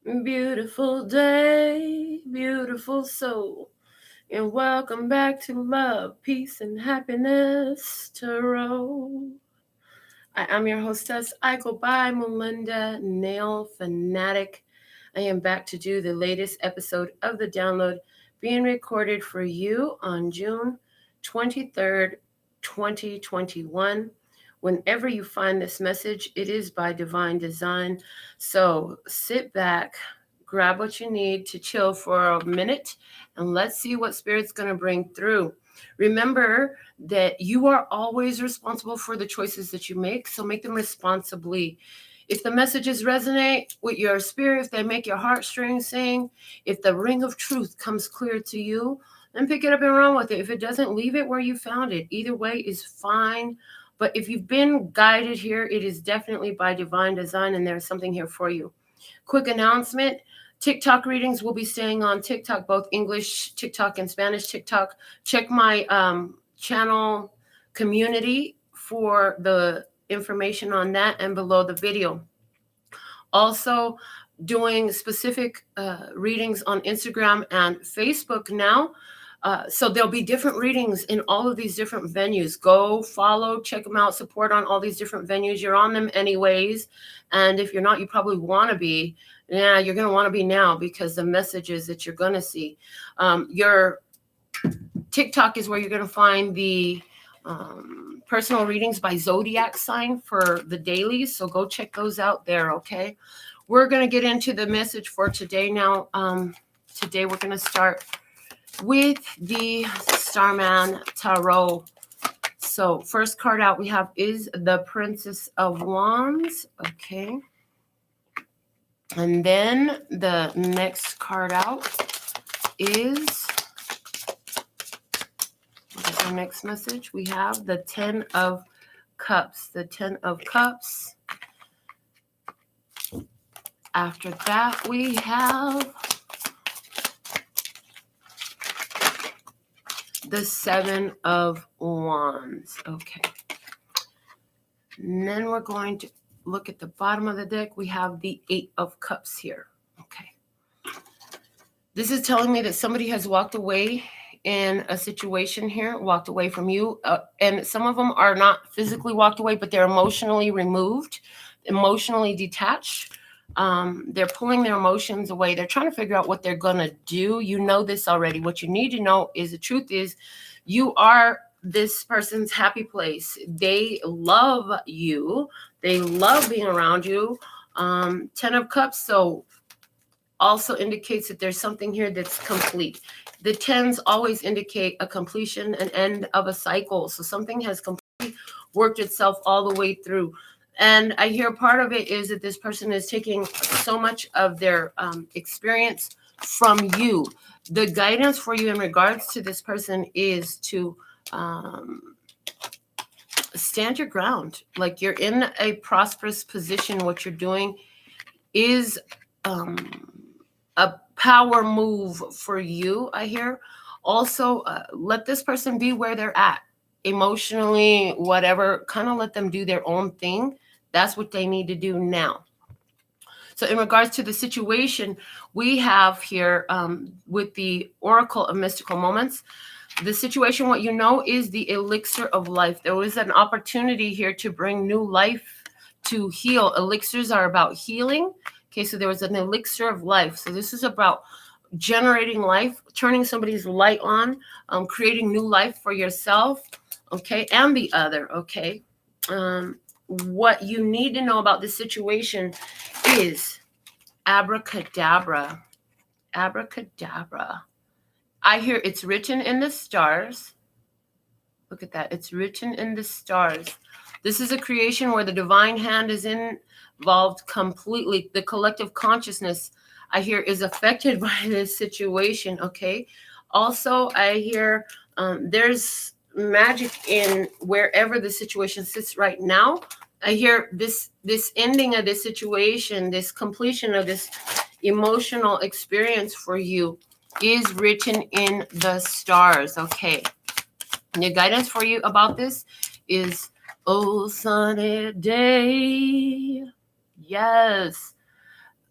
Beautiful day, beautiful soul, and welcome back to Love, Peace, and Happiness Tarot. I am your hostess. I go by Melinda NailFanatic. I am back to do the latest episode of the download being recorded for you on June 23rd, 2021. Whenever you find this message, it is by divine design. So sit back, grab what you need to chill for a minute, and let's see what Spirit's going to bring through. Remember that you are always responsible for the choices that you make, so make them responsibly. If the messages resonate with your spirit, if they make your heartstrings sing, if the ring of truth comes clear to you, then pick it up and run with it. If it doesn't, leave it where you found it. Either way is fine. But if you've been guided here, it is definitely by divine design, and there's something here for you. Quick announcement. TikTok readings will be staying on TikTok, both English TikTok and Spanish TikTok. Check my channel community for the information on that and below the video. Also doing specific readings on Instagram and Facebook now. So there'll be different readings in all of these different venues. Go follow, check them out, support on all these different venues. You're on them anyways. And if you're not, you probably want to be. Yeah, you're going to want to be now because the messages that you're going to see. Your TikTok is where you're going to find the personal readings by zodiac sign for the dailies. So go check those out there, okay? We're going to get into the message for today now. Today we're going to start with the Starman Tarot. So first card out we have is the Princess of Wands, okay? And then the next card out is, what is our next message? We have the Ten of Cups. The Ten of Cups. After that, we have the Seven of Wands. Okay. And then we're going to look at the bottom of the deck. We have the Eight of Cups here. Okay. This is telling me that somebody has walked away in a situation here, walked away from you. And some of them are not physically walked away, but they're emotionally removed, emotionally detached. They're pulling their emotions away. They're trying to figure out what they're going to do. You know this already. What you need to know is the truth is you are this person's happy place. They love you. They love being around you. Ten of Cups. So also indicates that there's something here that's complete. The tens always indicate a completion, an end of a cycle. So something has completely worked itself all the way through. And I hear part of it is that this person is taking so much of their experience from you. The guidance for you in regards to this person is to stand your ground. Like you're in a prosperous position. What you're doing is a power move for you, I hear. Also, let this person be where they're at. Emotionally, whatever, kind of let them do their own thing. That's what they need to do now. So in regards to the situation we have here with the Oracle of Mystical Moments, the situation, what you know, is the elixir of life. There was an opportunity here to bring new life, to heal. Elixirs are about healing. Okay, so there was an elixir of life. So this is about generating life, turning somebody's light on, creating new life for yourself, okay, and the other, okay. What you need to know about this situation is Abracadabra. Abracadabra. I hear it's written in the stars. Look at that. It's written in the stars. This is a creation where the divine hand is involved completely. The collective consciousness, I hear, is affected by this situation, okay? Also, I hear there's magic in wherever the situation sits right now. I hear this ending of this situation, this completion of this emotional experience for you is written in the stars, okay? And the guidance for you about this is, oh, sunny day. Yes.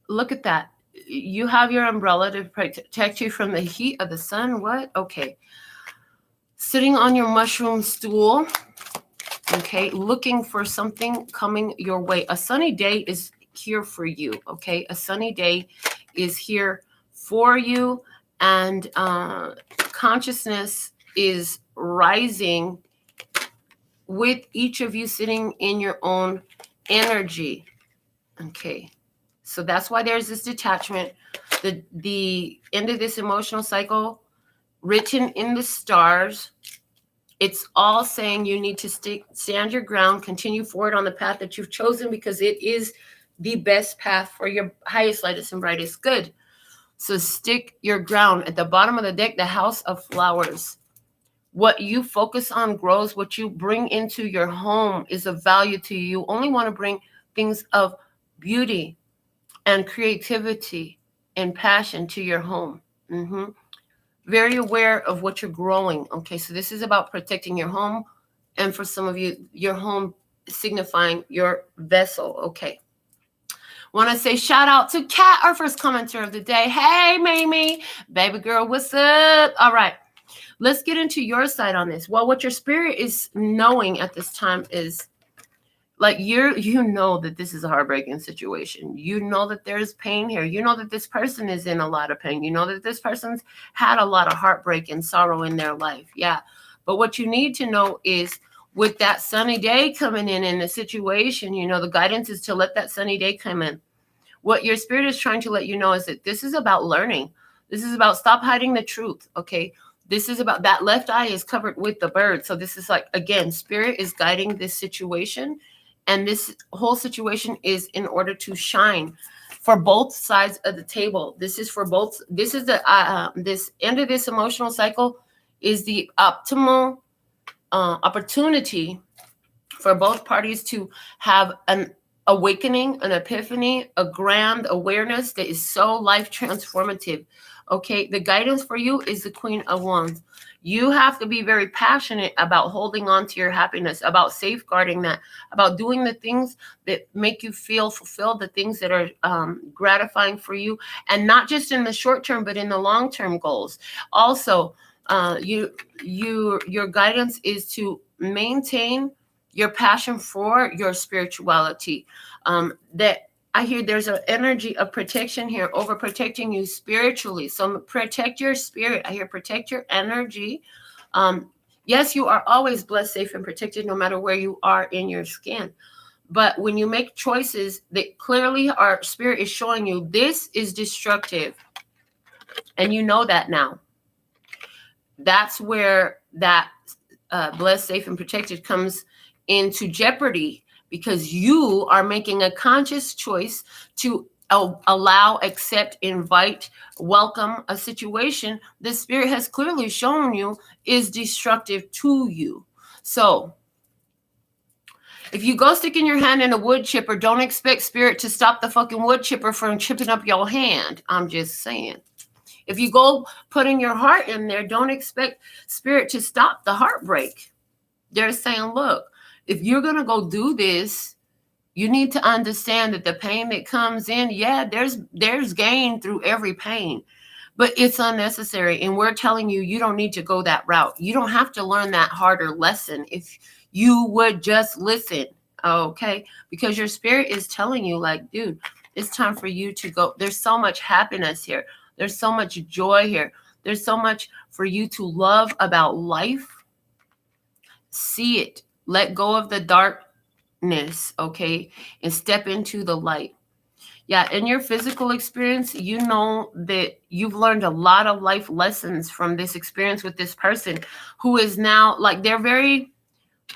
Look at that. you have your umbrella to protect you from the heat of the sun. What? Okay. Sitting on your mushroom stool, okay, looking for something coming your way. A sunny day is here for you, okay? A sunny day is here for you, and consciousness is rising with each of you sitting in your own energy, okay? So that's why there's this detachment. The end of this emotional cycle, written in the stars, it's all saying you need to stand your ground, continue forward on the path that you've chosen, because it is the best path for your highest, lightest, and brightest good. So stick your ground. At the bottom of the deck, the House of Flowers. What you focus on grows. What you bring into your home is of value to you. You only want to bring things of beauty and creativity and passion to your home. Very aware of what you're growing. Okay, so this is about protecting your home, and for some of you, your home signifying your vessel. Okay. Want to say shout out to Kat, our first commenter of the day. Hey, Mamie, baby girl, what's up? All right, let's get into your side on this. Well, what your spirit is knowing at this time is, like, you know that this is a heartbreaking situation. You know that there's pain here. You know that this person is in a lot of pain. You know that this person's had a lot of heartbreak and sorrow in their life. Yeah. But what you need to know is, with that sunny day coming in the situation, you know, the guidance is to let that sunny day come in. What your spirit is trying to let you know is that this is about learning. This is about stop hiding the truth. Okay. This is about, that left eye is covered with the bird. So this is like, again, spirit is guiding this situation. And this whole situation is in order to shine for both sides of the table. This is for both. This is the this end of this emotional cycle is the optimal opportunity for both parties to have an awakening, an epiphany, a grand awareness that is so life transformative. Okay, the guidance for you is the Queen of Wands. You have to be very passionate about holding on to your happiness, about safeguarding that, about doing the things that make you feel fulfilled, the things that are gratifying for you, and not just in the short term, but in the long-term goals. Also, your guidance is to maintain your passion for your spirituality. That I hear there's an energy of protection here, over protecting you spiritually. So protect your spirit. I hear protect your energy. Yes, you are always blessed, safe, and protected no matter where you are in your skin. But when you make choices that clearly our spirit is showing you this is destructive, and you know that now, that's where that blessed, safe, and protected comes into jeopardy, because you are making a conscious choice to allow, accept, invite, welcome a situation the spirit has clearly shown you is destructive to you. So if you go sticking your hand in a wood chipper, don't expect spirit to stop the fucking wood chipper from chipping up your hand. I'm just saying. If you go putting your heart in there, don't expect spirit to stop the heartbreak. They're saying, look, if you're going to go do this, you need to understand that the pain that comes in, yeah, there's gain through every pain, but it's unnecessary. And we're telling you, you don't need to go that route. You don't have to learn that harder lesson if you would just listen, okay? Because your spirit is telling you, like, dude, it's time for you to go. There's so much happiness here. There's so much joy here. There's so much for you to love about life. See it. Let go of the darkness, okay? And step into the light. Yeah, in your physical experience, you know that you've learned a lot of life lessons from this experience with this person who is now, like, they're very,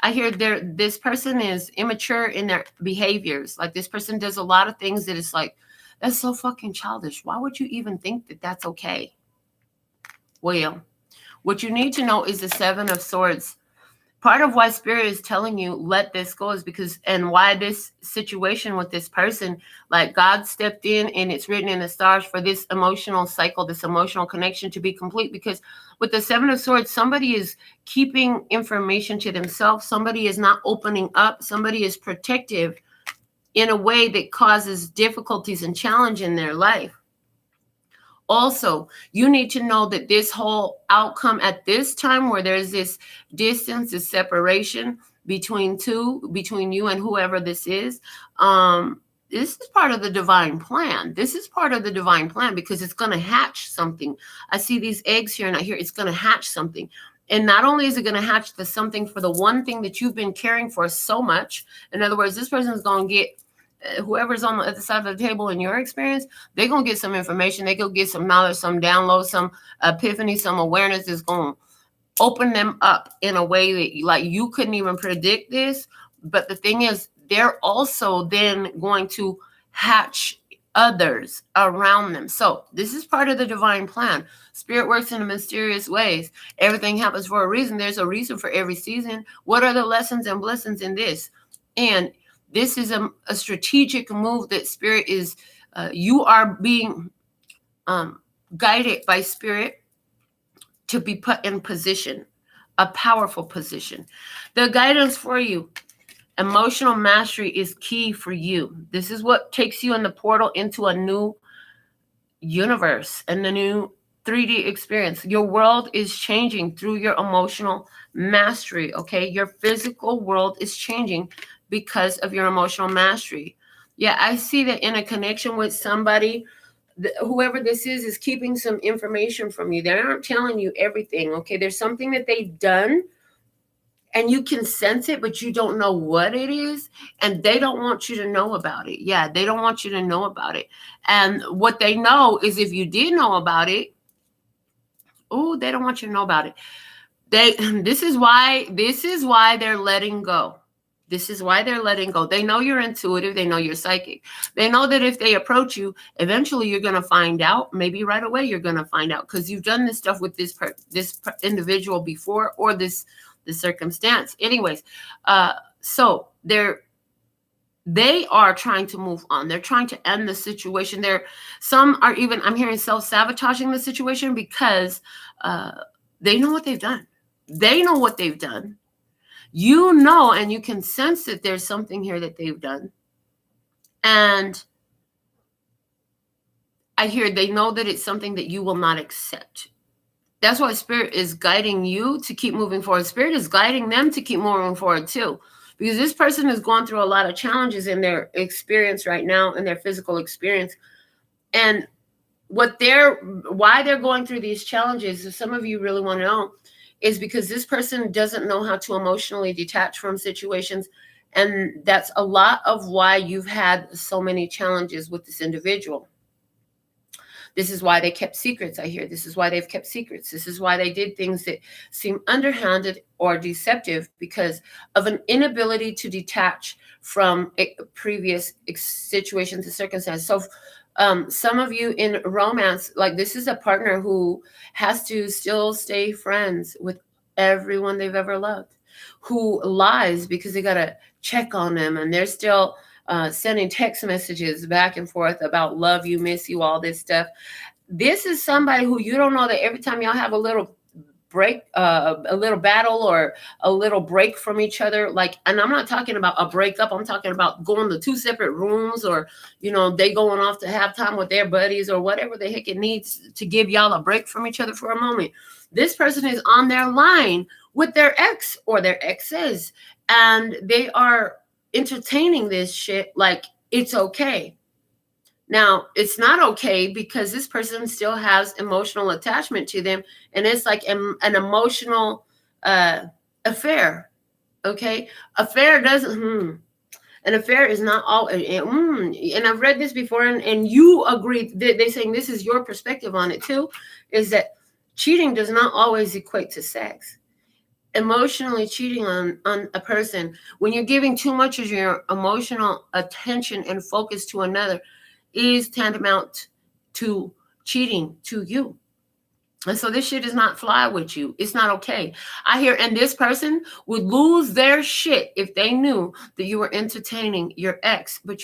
I hear this person is immature in their behaviors. Like, this person does a lot of things that is like, that's so fucking childish. Why would you even think that that's okay? Well, what you need to know is the Seven of Swords. Part of why spirit is telling you let this go is because, and why this situation with this person, like, God stepped in and it's written in the stars for this emotional cycle, this emotional connection to be complete. Because with the Seven of Swords, somebody is keeping information to themselves. Somebody is not opening up. Somebody is protective in a way that causes difficulties and challenge in their life. Also, you need to know that this whole outcome at this time where there's this distance, this separation between you and whoever this is, this is part of the divine plan. This is part of the divine plan because it's going to hatch something. I see these eggs here and I hear it's going to hatch something. And not only is it going to hatch the something for the one thing that you've been caring for so much. In other words, this person is going to get whoever's on the other side of the table in your experience, they're going to get some information. They go get some knowledge, some download, some epiphany, some awareness is going to open them up in a way that like you couldn't even predict this. But the thing is, they're also then going to hatch others around them. So this is part of the divine plan. Spirit works in mysterious ways. Everything happens for a reason. There's a reason for every season. What are the lessons and blessings in this? And this is a strategic move that Spirit is, you are being guided by Spirit to be put in position, a powerful position. The guidance for you, emotional mastery is key for you. This is what takes you in the portal into a new universe and a new 3D experience. Your world is changing through your emotional mastery, okay? Your physical world is changing because of your emotional mastery. Yeah, I see that in a connection with somebody, whoever this is keeping some information from you. They aren't telling you everything, okay? There's something that they've done and you can sense it, but you don't know what it is, and they don't want you to know about it. Yeah, they don't want you to know about it. And what they know is if you did know about it, they don't want you to know about it. This is why they're letting go. This is why they're letting go. They know you're intuitive. They know you're psychic. They know that if they approach you, eventually you're going to find out. Maybe right away you're going to find out because you've done this stuff with this individual before, or this circumstance. Anyways, so they are trying to move on. They're trying to end the situation. Some are even, I'm hearing, self-sabotaging the situation because they know what they've done. They know what they've done. You know, and you can sense that there's something here that they've done. And I hear they know that it's something that you will not accept. That's why Spirit is guiding you to keep moving forward. Spirit is guiding them to keep moving forward too. Because this person has gone through a lot of challenges in their experience right now, in their physical experience. And why they're going through these challenges, if some of you really want to know, is because this person doesn't know how to emotionally detach from situations. And that's a lot of why you've had so many challenges with this individual. This is why they kept secrets, I hear. This is why they've kept secrets. This is why they did things that seem underhanded or deceptive, because of an inability to detach from previous situations and circumstances. So some of you in romance, like this is a partner who has to still stay friends with everyone they've ever loved, who lies because they got to check on them, and they're still sending text messages back and forth about love you, miss you, all this stuff. This is somebody who you don't know that every time y'all have a little break, a little battle or a little break from each other, like, and I'm not talking about a breakup, I'm talking about going to two separate rooms, or, you know, they going off to have time with their buddies or whatever the heck it needs to give y'all a break from each other for a moment. This person is on their line with their ex or their exes, and they are entertaining this shit like it's okay. Now, it's not okay because this person still has emotional attachment to them, and it's like an emotional affair. Okay, affair doesn't. An affair is not all. And I've read this before, and you agree. They're saying this is your perspective on it too. Is that cheating does not always equate to sex. Emotionally cheating on a person, when you're giving too much of your emotional attention and focus to another, is tantamount to cheating to you. And so this shit does not fly with you. It's not okay. I hear, and this person would lose their shit if they knew that you were entertaining your ex, but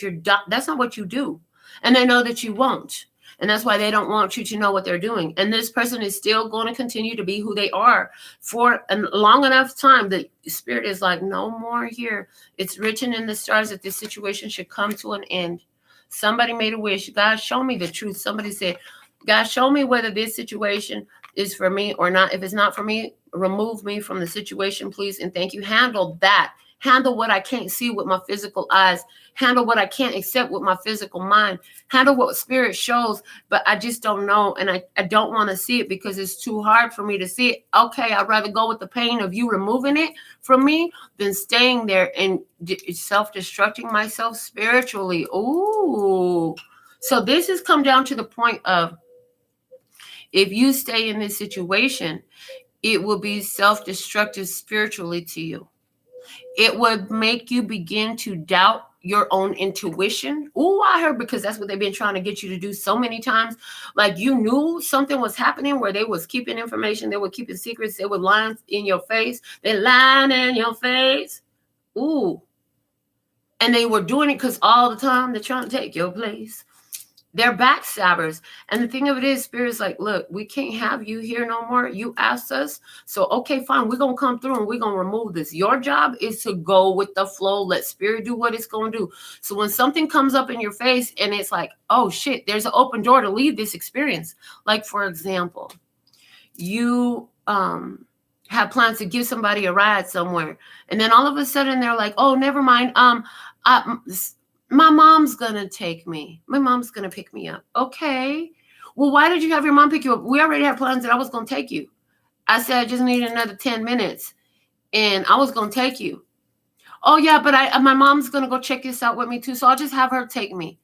that's not what you do. And they know that you won't. And that's why they don't want you to know what they're doing. And this person is still going to continue to be who they are for a long enough time that Spirit is like, no more here. It's written in the stars that this situation should come to an end. Somebody made a wish. God, show me the truth. Somebody said, God, show me whether this situation is for me or not. If it's not for me, remove me from the situation, please. And thank you. Handle that. Handle what I can't see with my physical eyes. Handle what I can't accept with my physical mind. Handle what spirit shows, but I just don't know. And I don't want to see it because it's too hard for me to see it. Okay, I'd rather go with the pain of you removing it from me than staying there and self-destructing myself spiritually. Ooh. So this has come down to the point of, if you stay in this situation, it will be self-destructive spiritually to you. It would make you begin to doubt your own intuition. Oh, I heard, because that's what they've been trying to get you to do so many times. Like, you knew something was happening where they was keeping information, they were keeping secrets, they were lying in your face. They lying in your face. Ooh. And they were doing it because all the time they're trying to take your place. They're backstabbers. And the thing of it is, Spirit's like, look, we can't have you here no more. You asked us. So, okay, fine. We're going to come through and we're going to remove this. Your job is to go with the flow. Let Spirit do what it's going to do. So when something comes up in your face and it's like, oh, shit, there's an open door to leave this experience. Like, for example, you have plans to give somebody a ride somewhere. And then all of a sudden they're like, oh, never mind. My mom's going to take me. My mom's going to pick me up. Okay. Well, why did you have your mom pick you up? We already had plans that I was going to take you. I said, I just need another 10 minutes and I was going to take you. Oh yeah, but my mom's going to go check this out with me too. So I'll just have her take me.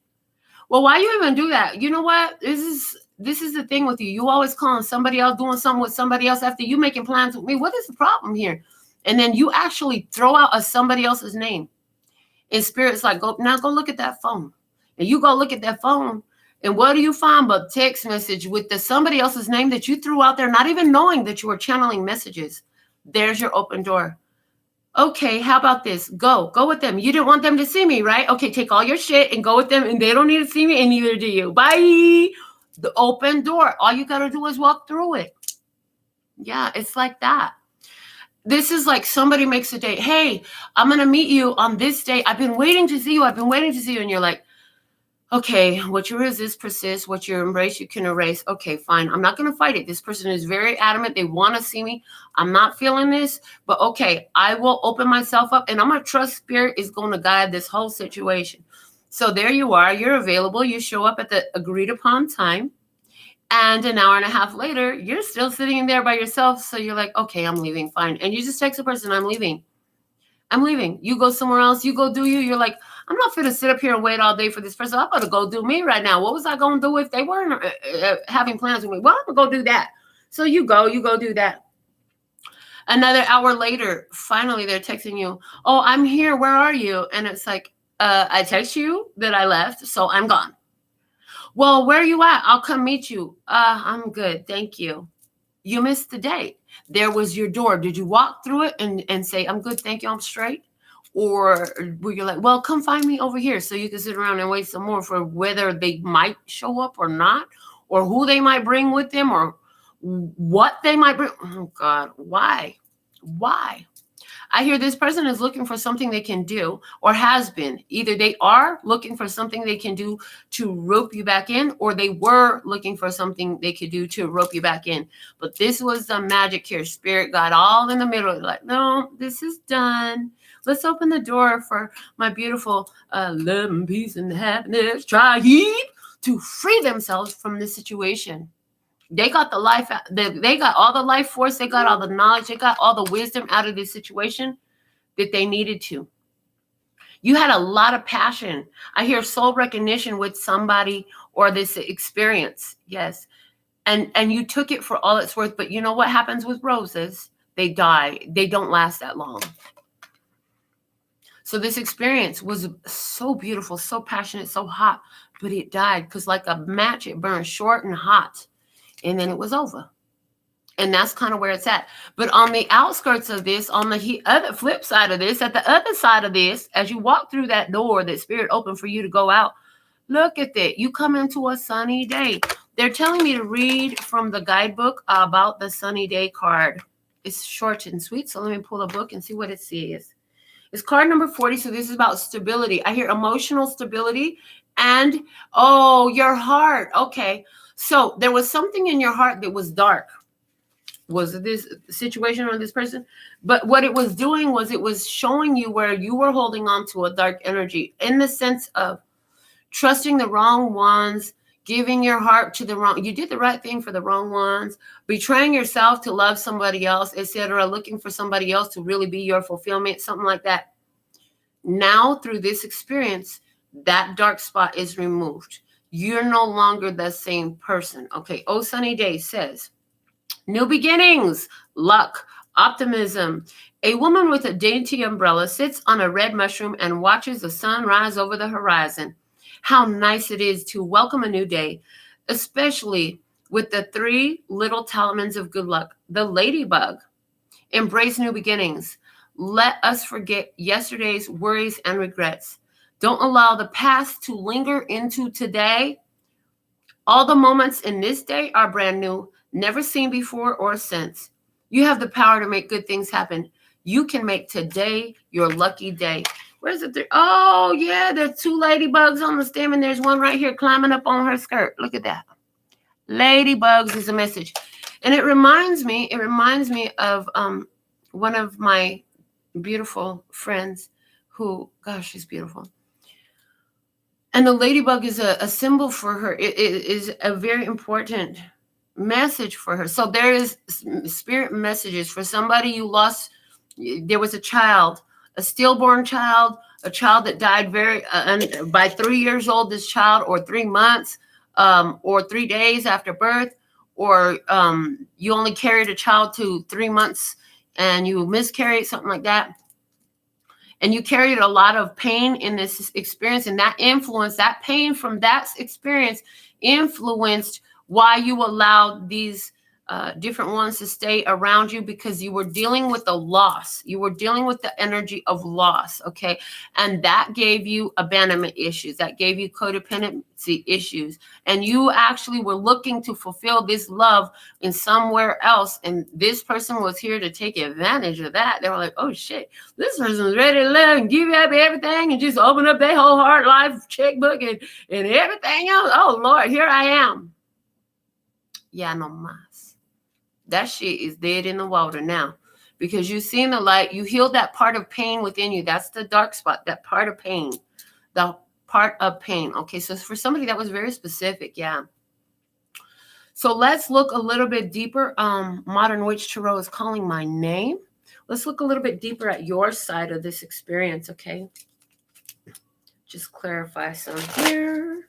Well, why you even do that? You know what? This is the thing with you. You always calling somebody else, doing something with somebody else after you making plans with me. What is the problem here? And then you actually throw out somebody else's name. And Spirit's like, go look at that phone. And you go look at that phone. And what do you find but text message with somebody else's name that you threw out there, not even knowing that you were channeling messages? There's your open door. Okay, how about this? Go with them. You didn't want them to see me, right? Okay, take all your shit and go with them. And they don't need to see me, and neither do you. Bye. The open door. All you got to do is walk through it. Yeah, it's like that. This is like somebody makes a date. Hey, I'm going to meet you on this day. I've been waiting to see you. And you're like, okay, what you resist persists. What you embrace, you can erase. Okay, fine. I'm not going to fight it. This person is very adamant. They want to see me. I'm not feeling this, but okay, I will open myself up and I'm going to trust Spirit is going to guide this whole situation. So there you are. You're available. You show up at the agreed upon time. And an hour and a half later, you're still sitting there by yourself. So you're like, okay, I'm leaving. Fine. And you just text the person, I'm leaving. You go somewhere else. You go do you. You're like, I'm not going to sit up here and wait all day for this person. I'm going to go do me right now. What was I going to do if they weren't having plans with me? Well, I'm going to go do that. So you go do that. Another hour later, finally, they're texting you. Oh, I'm here. Where are you? And it's like, I text you that I left. So I'm gone. Well, where are you at? I'll come meet you. I'm good. Thank you. You missed the date. There was your door. Did you walk through it and say, I'm good, thank you, I'm straight? Or were you like, well, come find me over here so you can sit around and wait some more for whether they might show up or not, or who they might bring with them, or what they might bring? Oh, God, why? I hear this person is looking for something they can do, or has been. Either they are looking for something they can do to rope you back in, or they were looking for something they could do to rope you back in. But this was the magic here. Spirit got all in the middle. Like, no, this is done. Let's open the door for my beautiful love and peace and happiness tribe to free themselves from this situation. They got the life, they got all the life force, they got all the knowledge, they got all the wisdom out of this situation that they needed to. You had a lot of passion. I hear soul recognition with somebody or this experience. Yes. And you took it for all it's worth. But you know what happens with roses? They die. They don't last that long. So this experience was so beautiful, so passionate, so hot, but it died because like a match, it burned short and hot. And then it was over. And that's kind of where it's at. But on the outskirts of this, on the other flip side of this, at the other side of this, as you walk through that door that Spirit opened for you to go out, look at that. You come into a sunny day. They're telling me to read from the guidebook about the sunny day card. It's short and sweet. So let me pull the book and see what it says. It's card number 40. So this is about stability. I hear emotional stability and, oh, your heart. Okay. So there was something in your heart that was dark. Was it this situation or this person? But what it was doing was it was showing you where you were holding on to a dark energy in the sense of trusting the wrong ones, giving your heart to the wrong. You did the right thing for the wrong ones, betraying yourself to love somebody else, etc., looking for somebody else to really be your fulfillment, something like that. Now, through this experience, that dark spot is removed. You're no longer the same person. Okay. Oh, Sunny Day says, new beginnings, luck, optimism. A woman with a dainty umbrella sits on a red mushroom and watches the sun rise over the horizon. How nice it is to welcome a new day, especially with the 3 little talismans of good luck. The ladybug. Embrace new beginnings. Let us forget yesterday's worries and regrets. Don't allow the past to linger into today. All the moments in this day are brand new, never seen before or since. You have the power to make good things happen. You can make today your lucky day. Where's the 3? Oh, yeah, there's 2 ladybugs on the stem, and there's one right here climbing up on her skirt. Look at that. Ladybugs is a message. And it reminds me of one of my beautiful friends who, gosh, she's beautiful. And the ladybug is a symbol for her. It is a very important message for her. So there is spirit messages for somebody you lost. There was a child, a stillborn child, a child that died by 3 years old, this child, or 3 months, or 3 days after birth, or you only carried a child to 3 months and you miscarried, something like that. And you carried a lot of pain in this experience, and that pain from that experience influenced why you allowed these different ones to stay around you, because you were dealing with the loss. You were dealing with the energy of loss, okay? And that gave you abandonment issues. That gave you codependency issues. And you actually were looking to fulfill this love in somewhere else. And this person was here to take advantage of that. They were like, oh, shit, this person's ready to love and give up everything and just open up their whole heart life checkbook and everything else. Oh, Lord, here I am. Yeah, no mas. That shit is dead in the water now, because you've seen the light. You healed that part of pain within you. That's the dark spot, that part of pain, the part of pain. Okay, so for somebody that was very specific, yeah. So let's look a little bit deeper. Modern Witch Tarot is calling my name. Let's look a little bit deeper at your side of this experience, okay? Just clarify some here.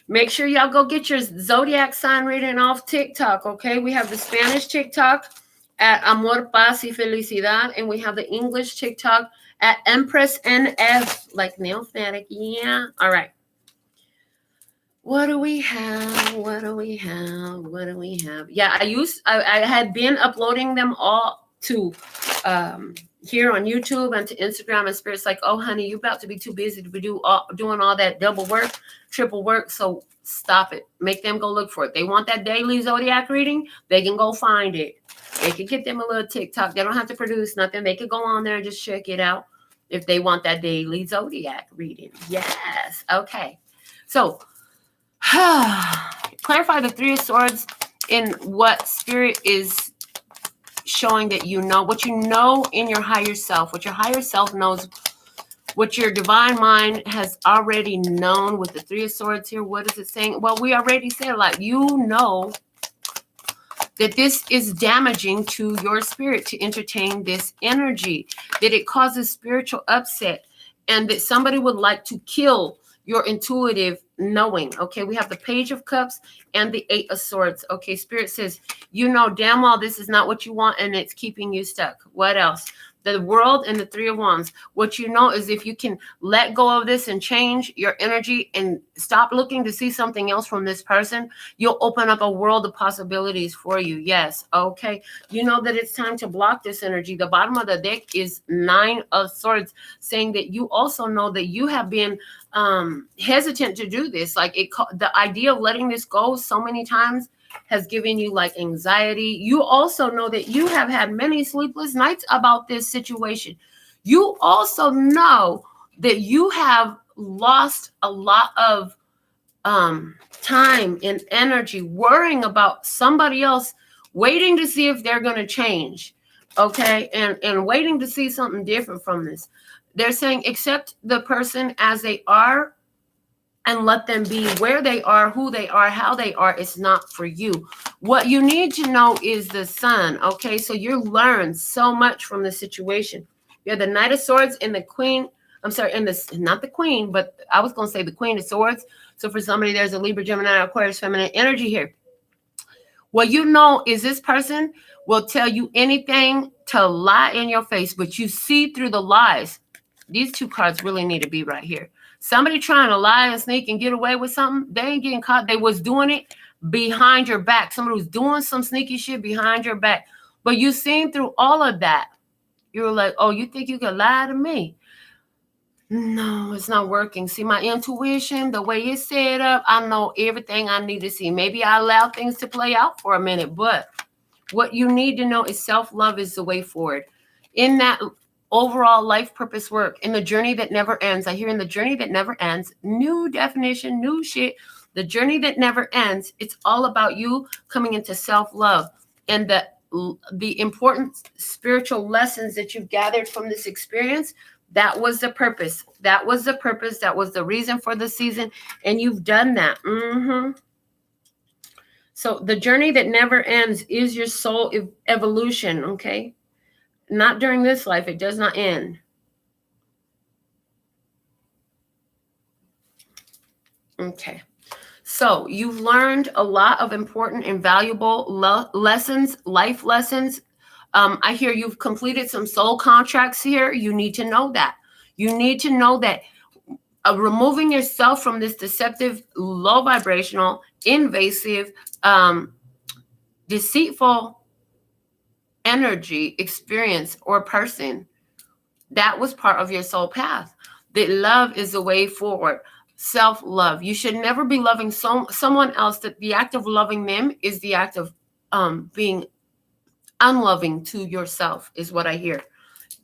Make sure y'all go get your zodiac sign reading off TikTok, okay? We have the Spanish TikTok at Amor, Paz y Felicidad, and we have the English TikTok at Empress NF, like NailFanatic. Yeah. All right. What do we have? What do we have? What do we have? Yeah, I had been uploading them all to here on YouTube and to Instagram, and Spirit's like, oh, honey, you're about to be too busy to be doing all that double work, triple work. So stop it. Make them go look for it. They want that daily zodiac reading. They can go find it. They can get them a little TikTok. They don't have to produce nothing. They could go on there and just check it out if they want that daily zodiac reading. Yes. Okay. So clarify the 3 of Swords in what Spirit is showing that you know, what you know in your higher self, what your higher self knows, what your divine mind has already known with the 3 of Swords here. What is it saying? Well, we already said, like, you know that this is damaging to your spirit to entertain this energy, that it causes spiritual upset, and that somebody would like to kill your intuitive knowing. Okay, we have the Page of Cups and the 8 of Swords. Okay, Spirit says, you know damn well this is not what you want, and it's keeping you stuck. What else? The World and the 3 of Wands. What you know is if you can let go of this and change your energy and stop looking to see something else from this person, you'll open up a world of possibilities for you. Yes. Okay. You know that it's time to block this energy. The bottom of the deck is 9 of Swords, saying that you also know that you have been hesitant to do this. Like the idea of letting this go so many times has given you like anxiety. You also know that you have had many sleepless nights about this situation. You also know that you have lost a lot of time and energy worrying about somebody else, waiting to see if they're going to change, okay, and waiting to see something different from this. They're saying accept the person as they are and let them be where they are, who they are, how they are. It's not for you. What you need to know is the sun, okay? So you learn so much from the situation. You have the Knight of Swords and the Queen. I'm sorry, and this, not the Queen, but I was going to say the Queen of Swords. So for somebody, there's a Libra, Gemini, Aquarius, feminine energy here. What you know is this person will tell you anything to lie in your face, but you see through the lies. These two cards really need to be right here. Somebody trying to lie and sneak and get away with something, they ain't getting caught. They was doing it behind your back. Somebody was doing some sneaky shit behind your back. But you seen through all of that. You were like, oh, you think you could lie to me? No, it's not working. See, my intuition, the way it's set up, I know everything I need to see. Maybe I allow things to play out for a minute, but what you need to know is self-love is the way forward. In that overall life purpose work, in the journey that never ends. I hear in the journey that never ends, new definition, new shit. The journey that never ends. It's all about you coming into self-love and the important spiritual lessons that you've gathered from this experience. That was the purpose. That was the purpose. That was the reason for the season. And you've done that. So the journey that never ends is your soul evolution, okay? Not during this life. It does not end. Okay. So you've learned a lot of important and valuable lessons, life lessons. I hear you've completed some soul contracts here. You need to know that. You need to know that removing yourself from this deceptive, low vibrational, invasive, deceitful energy, experience, or person, that was part of your soul path. That love is the way forward. Self-love. You should never be loving someone else. That the act of loving them is the act of being unloving to yourself, is what I hear.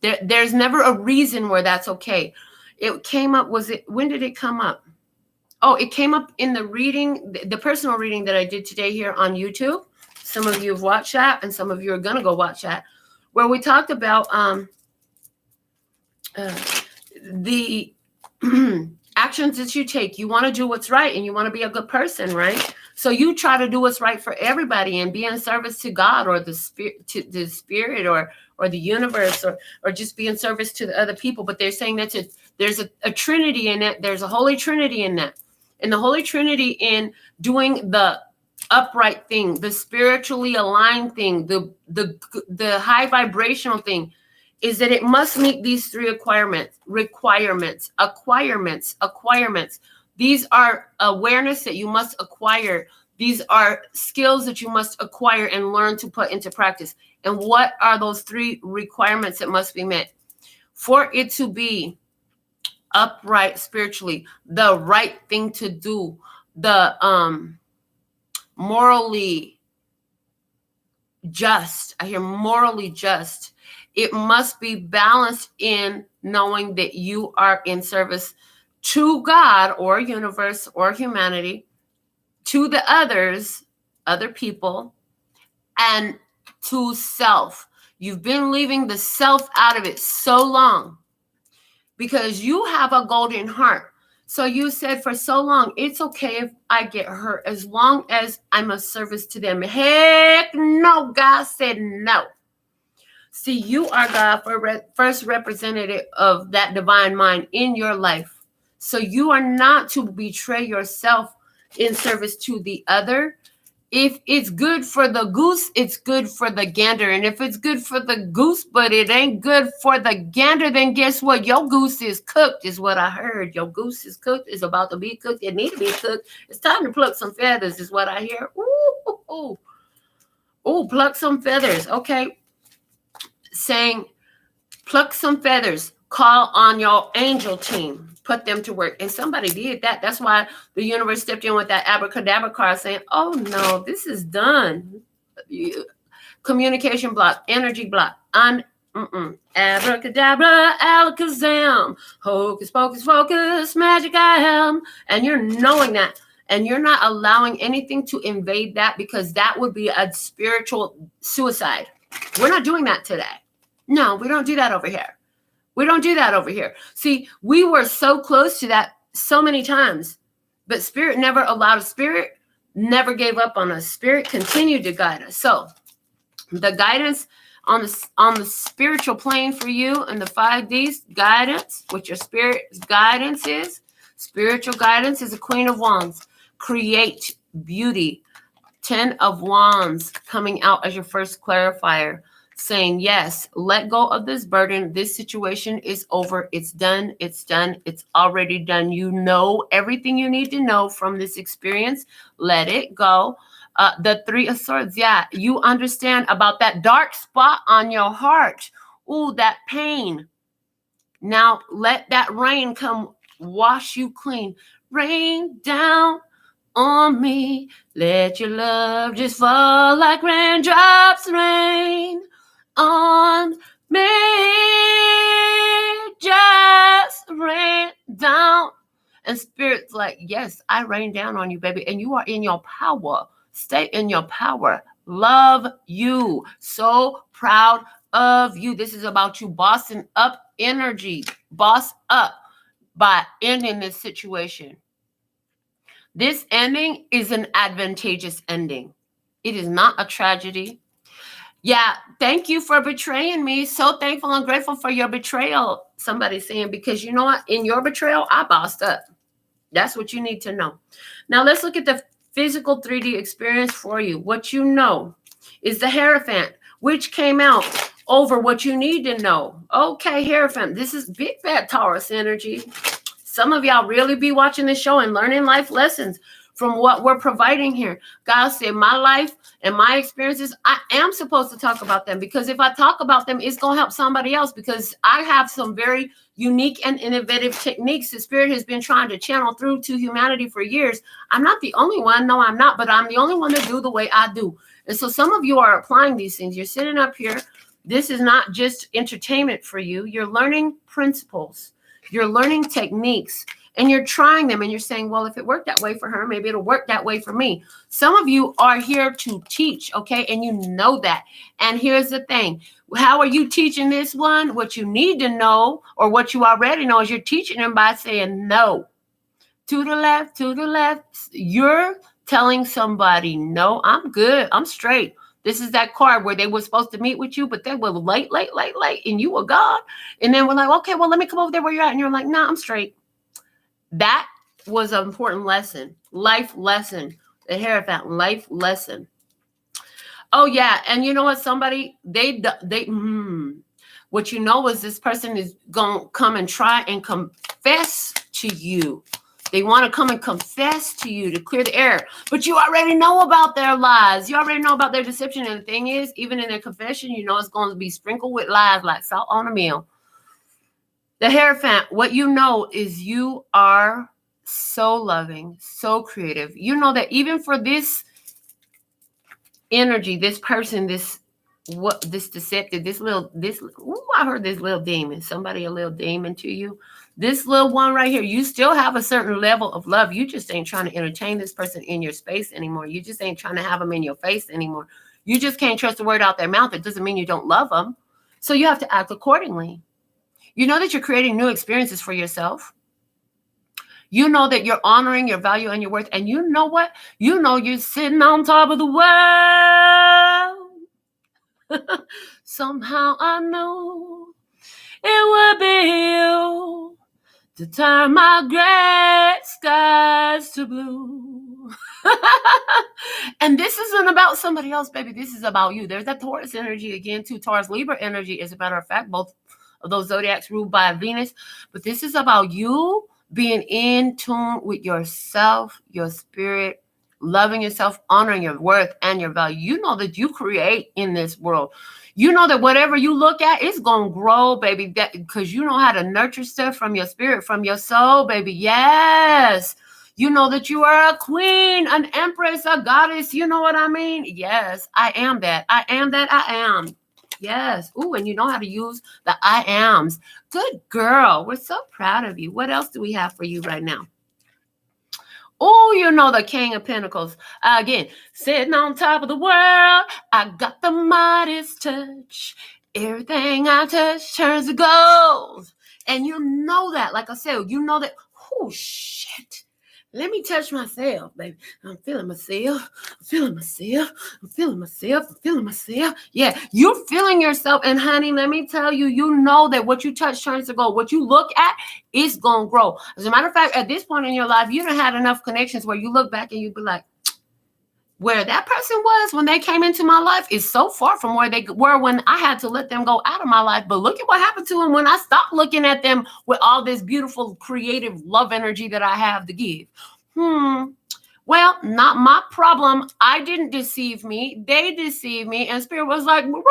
There's never a reason where that's okay. It came up, when did it come up? Oh, it came up in the reading, the personal reading that I did today here on YouTube. Some of you have watched that, and some of you are going to go watch that, where we talked about the actions that you take. You want to do what's right, and you want to be a good person, right? So you try to do what's right for everybody and be in service to God or the spirit, or the universe, or just be in service to the other people. But they're saying that there's a Trinity in it. There's a Holy Trinity in that. And the Holy Trinity in doing the upright thing, the spiritually aligned thing, the high vibrational thing, is that it must meet these three requirements. These are awareness that you must acquire. These are skills that you must acquire and learn to put into practice. And what are those three requirements that must be met? For it to be upright spiritually, the right thing to do, the morally just. I hear morally just. It must be balanced in knowing that you are in service to God or universe or humanity, to the others, other people, and to self. You've been leaving the self out of it so long because you have a golden heart. So you said for so long, it's okay if I get hurt as long as I'm of service to them. Heck no, God said no. See, you are God first representative of that divine mind in your life. So you are not to betray yourself in service to the other. If it's good for the goose, it's good for the gander. And if it's good for the goose, but it ain't good for the gander, then guess what? Your goose is cooked, is what I heard. Your goose is cooked. It's about to be cooked. It needs to be cooked. It's time to pluck some feathers, is what I hear. Ooh, pluck some feathers. Okay. Saying, pluck some feathers. Call on your angel team. Put them to work. And somebody did that. That's why the universe stepped in with that Abracadabra card saying, oh no, this is done. Communication block, energy block. Abracadabra, alakazam. Hocus pocus focus, magic I am. And you're knowing that. And you're not allowing anything to invade that, because that would be a spiritual suicide. We're not doing that today. No, we don't do that over here. We don't do that over here. See, we were so close to that so many times, but Spirit never allowed us. Spirit never gave up on us. Spirit continued to guide us. So the guidance on the spiritual plane for you and the 5Ds guidance, what your spirit's guidance is, spiritual guidance is a Queen of Wands. Create beauty. 10 of Wands coming out as your first clarifier, saying, yes, let go of this burden. This situation is over. It's done. It's done. It's already done. You know everything you need to know from this experience. Let it go. The 3 of Swords. Yeah, you understand about that dark spot on your heart. Ooh, that pain. Now let that rain come wash you clean. Rain down on me. Let your love just fall like raindrops rain on me. Just rain down. And Spirit's like, yes, I rain down on you, baby. And you are in your power. Stay in your power. Love you. So proud of you. This is about you bossing up energy. Boss up by ending this situation. This ending is an advantageous ending. It is not a tragedy. Yeah, thank you for betraying me. So thankful and grateful for your betrayal. Somebody's saying, because you know what? In your betrayal, I bossed up. That's what you need to know. Now let's look at the physical 3D experience for you. What you know is the Hierophant, which came out over what you need to know. Okay, Hierophant. This is big fat Taurus energy. Some of y'all really be watching this show and learning life lessons from what we're providing here. God said, my life and my experiences, I am supposed to talk about them, because if I talk about them, it's going to help somebody else, because I have some very unique and innovative techniques the Spirit has been trying to channel through to humanity for years. I'm not the only one. No, I'm not, but I'm the only one to do the way I do. And so some of you are applying these things. You're sitting up here. This is not just entertainment for you. You're learning principles. You're learning techniques, and you're trying them, and you're saying, well, if it worked that way for her, maybe it'll work that way for me. Some of you are here to teach, okay? And you know that. And here's the thing. How are you teaching this one? What you need to know, or what you already know, is you're teaching them by saying no. To the left, to the left. You're telling somebody, no, I'm good. I'm straight. This is that card where they were supposed to meet with you, but they were late, and you were gone. And then we're like, okay, well, let me come over there where you're at. And you're like, nah, I'm straight. That was an important lesson. Life lesson. The Hierophant, life lesson. Oh, yeah. And you know what? Somebody, what you know is this person is going to come and try and confess to you. They want to come and confess to you to clear the air. But you already know about their lies. You already know about their deception. And the thing is, even in their confession, you know it's going to be sprinkled with lies like salt on a meal. The Hierophant, what you know is you are so loving, so creative. You know that even for this energy, this person, this deceptive, I heard this little demon, somebody a little demon to you. This little one right here, you still have a certain level of love. You just ain't trying to entertain this person in your space anymore. You just ain't trying to have them in your face anymore. You just can't trust the word out their mouth. It doesn't mean you don't love them. So you have to act accordingly. You know that you're creating new experiences for yourself. You know that you're honoring your value and your worth. And you know what? You know you're sitting on top of the world. Somehow I know it would be you to turn my gray skies to blue. And this isn't about somebody else, baby. This is about you. There's that Taurus energy again, too. Taurus Libra energy, as a matter of fact, both of those zodiacs ruled by Venus. But this is about you being in tune with yourself, your spirit, loving yourself, honoring your worth and your value. You know that you create in this world. You know that whatever you look at, it's going to grow, baby, because you know how to nurture stuff from your spirit, from your soul, baby. Yes. You know that you are a queen, an empress, a goddess. You know what I mean? Yes, I am that. I am that I am. Yes. Ooh, and you know how to use the I ams. Good girl. We're so proud of you. What else do we have for you right now? Oh, you know the King of Pentacles. Again, sitting on top of the world. I got the Midas touch. Everything I touch turns to gold. And you know that, like I said, you know that. Oh, shit. Let me touch myself, baby. I'm feeling myself. I'm feeling myself. I'm feeling myself. I'm feeling myself. Yeah, you're feeling yourself. And honey, let me tell you, you know that what you touch turns to gold. What you look at is going to grow. As a matter of fact, at this point in your life, you done had enough connections where you look back and you be like, where that person was when they came into my life is so far from where they were when I had to let them go out of my life. But look at what happened to them when I stopped looking at them with all this beautiful, creative love energy that I have to give. Well, not my problem. I didn't deceive me. They deceived me. And Spirit was like, roadblock.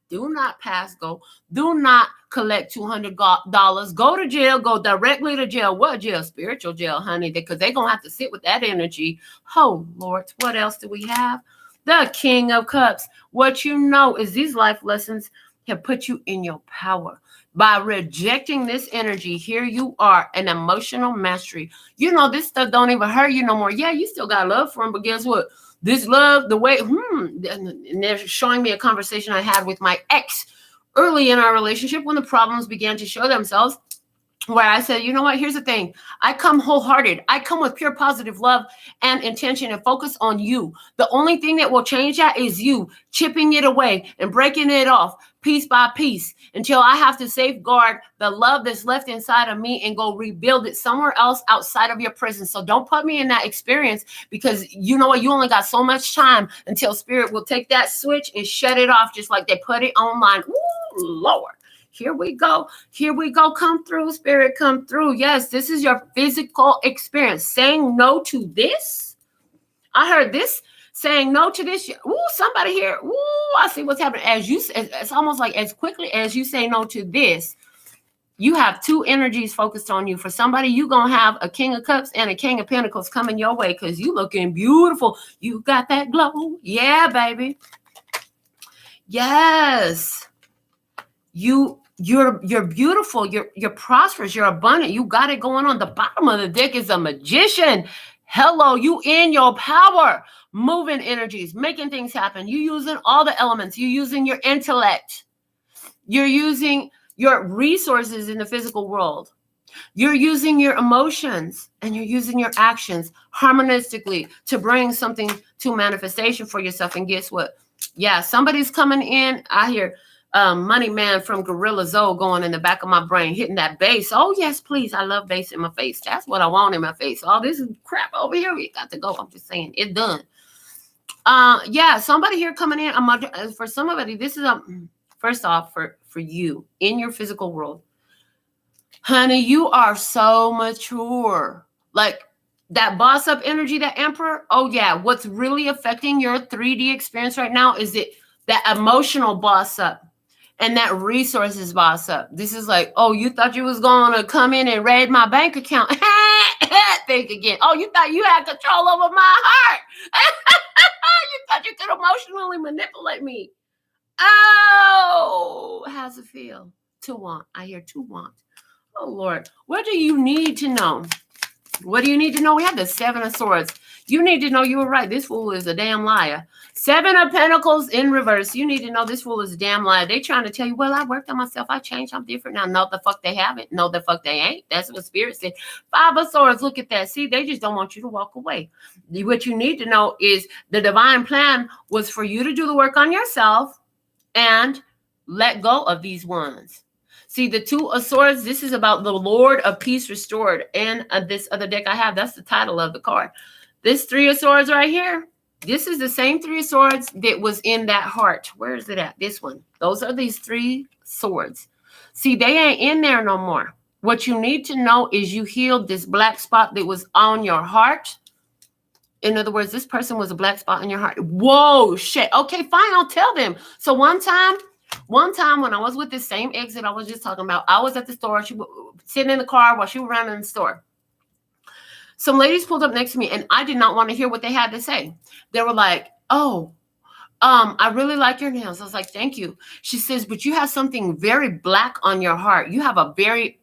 Do not pass go. Do not collect $200. Go to jail. Go directly to jail. What jail? Spiritual jail, honey, because they're going to have to sit with that energy. Oh, Lord. What else do we have? The King of Cups. What you know is these life lessons have put you in your power. By rejecting this energy, here you are, an emotional mastery. You know, this stuff don't even hurt you no more. Yeah, you still got love for him, but guess what? This love, the way, and they're showing me a conversation I had with my ex early in our relationship when the problems began to show themselves, where I said, you know what, here's the thing. I come wholehearted. I come with pure positive love and intention and focus on you. The only thing that will change that is you chipping it away and breaking it off piece by piece until I have to safeguard the love that's left inside of me and go rebuild it somewhere else outside of your prison. So don't put me in that experience, because you know what, you only got so much time until Spirit will take that switch and shut it off, just like they put it online. Ooh, Lord. Here we go. Here we go. Come through, Spirit. Come through. Yes, this is your physical experience. Saying no to this. I heard this. Saying no to this. Ooh, somebody here. Ooh, I see what's happening. As you, it's almost like as quickly as you say no to this, you have two energies focused on you. For somebody, you're going to have a King of Cups and a King of Pentacles coming your way because you looking beautiful. You got that glow. Yeah, baby. Yes. You're beautiful. You're prosperous. You're abundant. You got it going on. The bottom of the deck is a magician. Hello, you in your power, moving energies, making things happen. You using all the elements. You using your intellect. You're using your resources in the physical world. You're using your emotions and you're using your actions harmonistically to bring something to manifestation for yourself. And guess what? Yeah, somebody's coming in. I hear Money Man from Gorilla Zoe going in the back of my brain, hitting that bass. Oh, yes, please. I love bass in my face. That's what I want in my face. All this crap over here, we got to go. I'm just saying, it's done. Yeah, somebody here coming in. For somebody, this is first off for you in your physical world. Honey, you are so mature. Like that boss up energy, that emperor. Oh, yeah. What's really affecting your 3D experience right now is that emotional boss up. And that resources boss up. This is like, oh, you thought you was going to come in and raid my bank account. Think again. Oh, you thought you had control over my heart. You thought you could emotionally manipulate me. Oh, how's it feel to want? I hear to want. Oh, Lord. What do you need to know? What do you need to know? We have the Seven of Swords. You need to know you were right. This fool is a damn liar. Seven of Pentacles in reverse. You need to know this fool is a damn liar. They trying to tell you, well, I worked on myself. I changed. I'm different now. No, the fuck they haven't. No, the fuck they ain't. That's what Spirit said. Five of Swords. Look at that. See, they just don't want you to walk away. What you need to know is the divine plan was for you to do the work on yourself and let go of these ones. See, the Two of Swords, this is about the Lord of Peace restored. And this other deck I have, that's the title of the card. This Three of Swords right here, this is the same Three of Swords that was in that heart. Where is it at? This one. Those are these three swords. See, they ain't in there no more. What you need to know is you healed this black spot that was on your heart. In other words, this person was a black spot in your heart. Whoa, shit. Okay, fine, I'll tell them. So one time when I was with this same ex that I was just talking about, I was at the store. She was sitting in the car while she was running in the store. Some ladies pulled up next to me, and I did not want to hear what they had to say. They were like, oh, I really like your nails. I was like, thank you. She says, but you have something very black on your heart. You have a very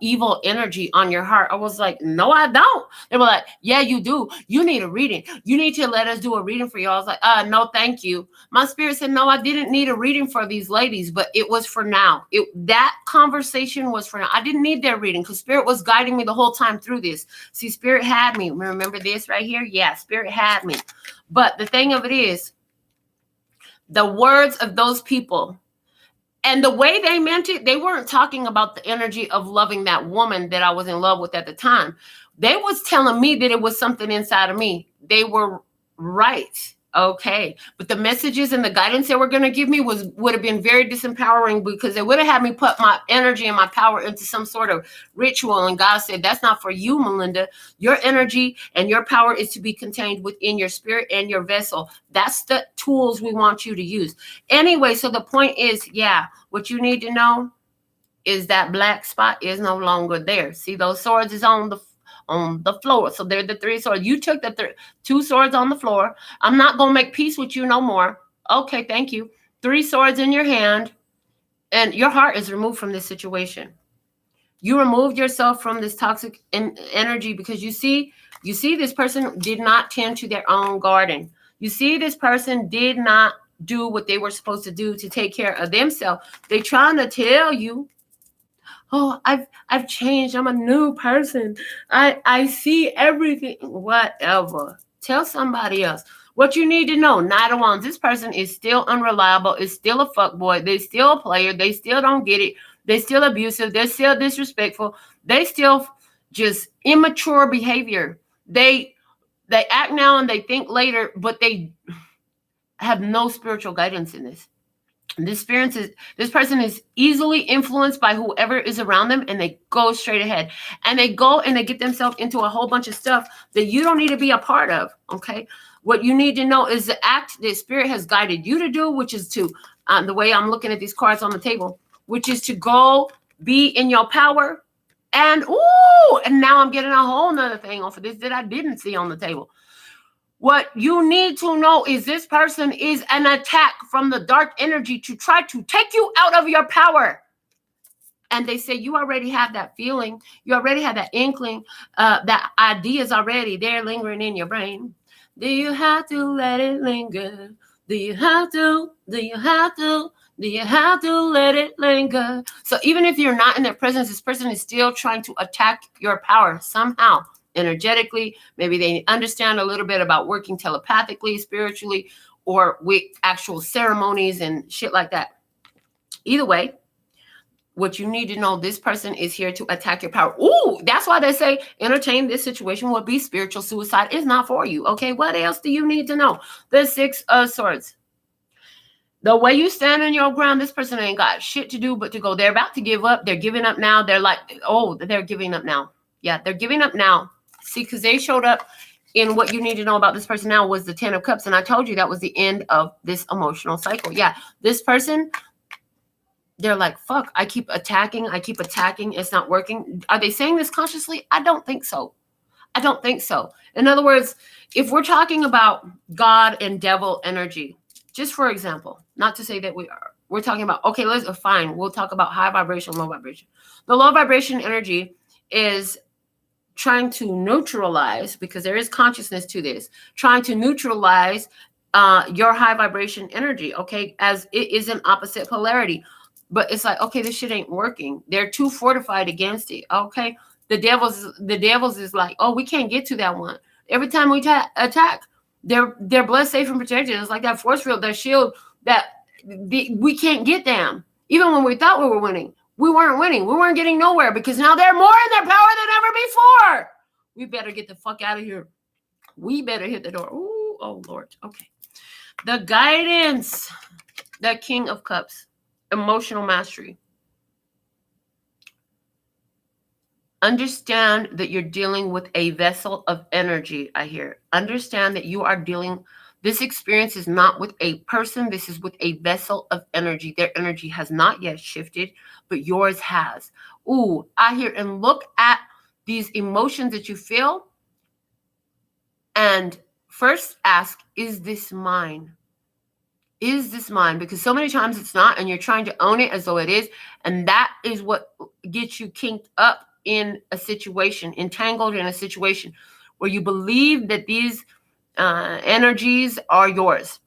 evil energy on your heart. I was like, no, I don't. They were like, yeah, you do. You need a reading. You need to let us do a reading for you. I was like, no, thank you. My spirit said, no, I didn't need a reading for these ladies, but it was for now. That conversation was for now. I didn't need their reading because spirit was guiding me the whole time through this. See, spirit had me. Remember this right here? Yeah, spirit had me. But the thing of it is, the words of those people and the way they meant it, they weren't talking about the energy of loving that woman that I was in love with at the time. They was telling me that it was something inside of me. They were right. Okay. But the messages and the guidance they were going to give me would have been very disempowering because they would have had me put my energy and my power into some sort of ritual. And God said, that's not for you, Melinda. Your energy and your power is to be contained within your spirit and your vessel. That's the tools we want you to use. Anyway, so the point is, yeah, what you need to know is that black spot is no longer there. See, those swords is on the floor. So they're the 3 swords. You took the 2 swords on the floor. I'm not going to make peace with you no more. Okay, thank you. 3 swords in your hand, and your heart is removed from this situation. You removed yourself from this toxic energy because you see this person did not tend to their own garden. You see this person did not do what they were supposed to do to take care of themselves. They're trying to tell you, oh, I've changed. I'm a new person. I see everything. Whatever. Tell somebody else. What you need to know, Knight of Wands, this person is still unreliable, is still a fuckboy, they still a player, they still don't get it, they still abusive, they're still disrespectful, they still just immature behavior. They act now and they think later, but they have no spiritual guidance in this. This person is easily influenced by whoever is around them, and they go straight ahead, and they go and they get themselves into a whole bunch of stuff that you don't need to be a part of. Okay, what you need to know is the act that spirit has guided you to do, which is to the way I'm looking at these cards on the table, which is to go be in your power. And now I'm getting a whole nother thing off of this that I didn't see on the table. What you need to know is this person is an attack from the dark energy to try to take you out of your power. And they say you already have that feeling. You already have that inkling. That idea is already there lingering in your brain. Do you have to let it linger? Do you have to? Do you have to? Do you have to let it linger? So even if you're not in their presence, this person is still trying to attack your power somehow. Energetically, maybe they understand a little bit about working telepathically, spiritually, or with actual ceremonies and shit like that. Either way, what you need to know, this person is here to attack your power. That's why they say entertain this situation would be spiritual suicide. It's not for you. Okay, what else do you need to know? The 6 of Swords. The way you stand on your ground, this person ain't got shit to do but to go. They're about to give up. They're giving up now. They're like, they're giving up now. Yeah, they're giving up now. See, because they showed up in what you need to know about this person now was the 10 of Cups. And I told you that was the end of this emotional cycle. Yeah, this person, they're like, fuck, I keep attacking. It's not working. Are they saying this consciously? I don't think so. In other words, if we're talking about God and devil energy, just for example, not to say that we're talking about, okay, fine. We'll talk about high vibration, low vibration. The low vibration energy is trying to neutralize, because there is consciousness to this, trying to neutralize your high vibration energy, okay, as it is an opposite polarity. But it's like, okay, this shit ain't working. They're too fortified against it, okay? The devils is like, oh, we can't get to that one. Every time we attack, they're blessed, safe, and protected. It's like that force field, that shield, that we can't get them. Even when we thought we were winning, we weren't winning. We weren't getting nowhere because now they're more in their power than ever before. We better get the fuck out of here. We better hit the door. Ooh, oh, Lord. Okay. The guidance, the King of Cups, emotional mastery. Understand that you're dealing with a vessel of energy, I hear. Understand that you are dealing, this experience is not with a person. This is with a vessel of energy. Their energy has not yet shifted, but yours has. Ooh, I hear, and look at these emotions that you feel. And first ask, is this mine? Is this mine? Because so many times it's not, and you're trying to own it as though it is. And that is what gets you kinked up in a situation, entangled in a situation where you believe that these energies are yours.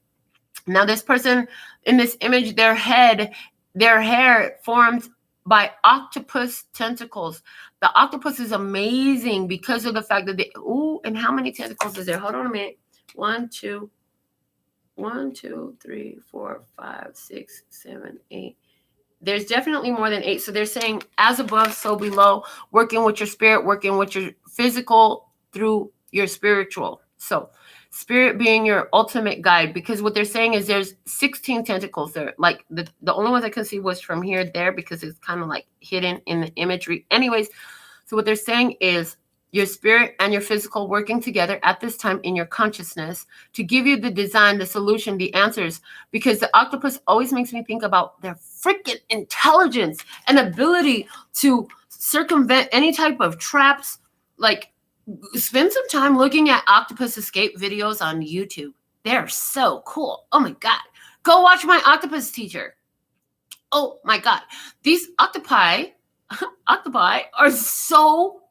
Now, this person in this image, their hair formed by octopus tentacles. The octopus is amazing because of the fact that they, and how many tentacles is there? Hold on a minute. 1, 2, 3, 4, 5, 6, 7, 8. There's definitely more than 8. So they're saying as above, so below, working with your spirit, working with your physical through your spiritual. So spirit being your ultimate guide, because what they're saying is there's 16 tentacles there. Like the only ones I could see was from here there, because it's kind of like hidden in the imagery. Anyways, so what they're saying is your spirit and your physical working together at this time in your consciousness to give you the design, the solution, the answers, because the octopus always makes me think about their freaking intelligence and ability to circumvent any type of traps. Like, spend some time looking at octopus escape videos on YouTube. They're so cool. Oh my God. Go watch my octopus teacher. Oh my God. These octopi are so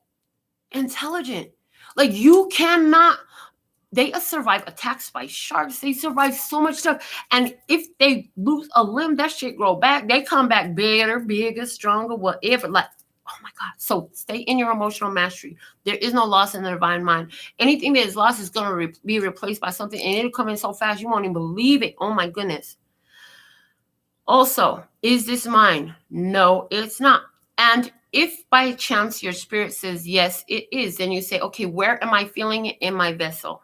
intelligent. Like, you cannot, they survive attacks by sharks. They survive so much stuff. And if they lose a limb, that shit grow back. They come back bigger, stronger, whatever. Like, oh my God. So stay in your emotional mastery. There is no loss in the divine mind. Anything that is lost is going to be replaced by something, and it'll come in so fast you won't even believe it. Oh my goodness. Also, is this mine? No, it's not. And if by chance your spirit says, yes, it is, then you say, okay, where am I feeling it in my vessel?